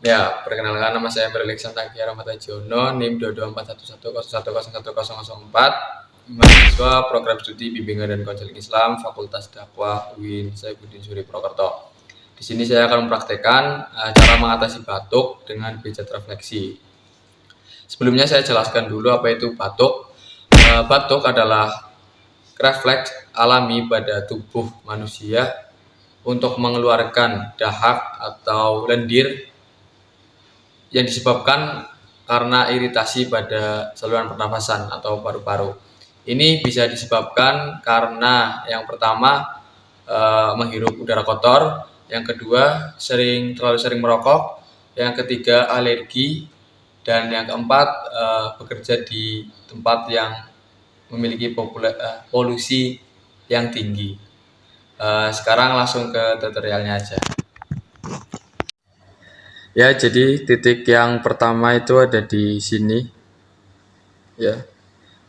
Ya, perkenalkan nama saya Berleksan Takia Rahmatajono, NIM 2241101011004, mahasiswa program studi bimbingan dan konseling Islam, Fakultas Dakwah UIN Saifuddin Suri Purwokerto. Di sini saya akan mempraktekkan cara mengatasi batuk dengan pijat refleksi. Sebelumnya saya jelaskan dulu apa itu batuk. Batuk adalah refleks alami pada tubuh manusia untuk mengeluarkan dahak atau lendir yang disebabkan karena iritasi pada saluran pernafasan atau paru-paru. Ini bisa disebabkan karena yang pertama menghirup udara kotor, yang kedua terlalu sering merokok, yang ketiga alergi, dan yang keempat bekerja di tempat yang memiliki polusi yang tinggi. Sekarang langsung ke tutorialnya aja. Ya, jadi titik yang pertama itu ada di sini. Ya,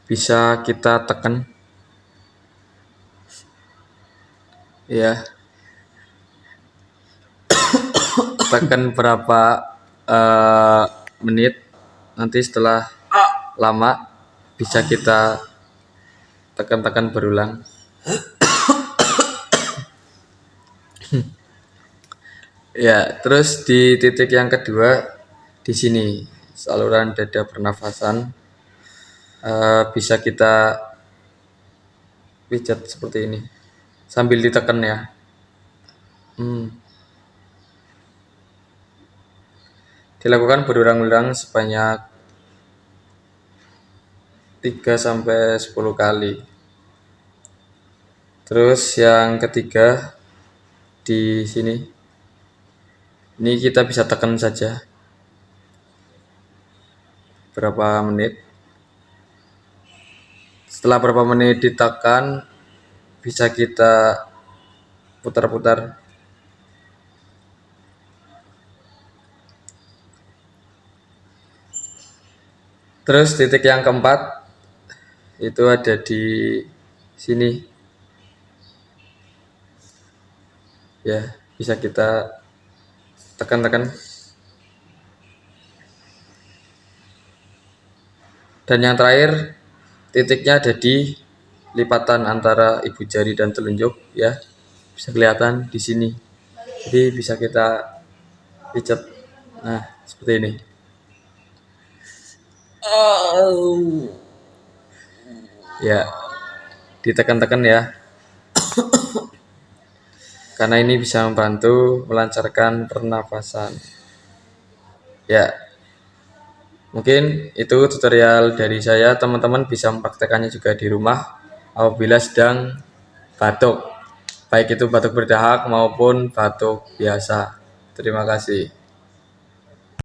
bisa kita tekan. Ya, tekan berapa menit. Nanti setelah lama bisa kita tekan-tekan berulang. Ya, terus di titik yang kedua di sini saluran dada pernafasan bisa kita pijat seperti ini sambil ditekan ya. Dilakukan berulang-ulang sebanyak 3-10 kali. Terus yang ketiga di sini. Ini kita bisa tekan saja berapa menit. Setelah berapa menit ditekan, bisa kita putar-putar. Terus titik yang keempat itu ada di sini. Ya, bisa kita tekan-tekan. Dan yang terakhir titiknya ada di lipatan antara ibu jari dan telunjuk ya. Bisa kelihatan di sini. Jadi bisa kita pijat. Nah, seperti ini. Ya, ditekan-tekan ya. Karena ini bisa membantu melancarkan pernafasan. Ya, mungkin itu tutorial dari saya. Teman-teman bisa mempraktekannya juga di rumah apabila sedang batuk, baik itu batuk berdahak maupun batuk biasa. Terima kasih.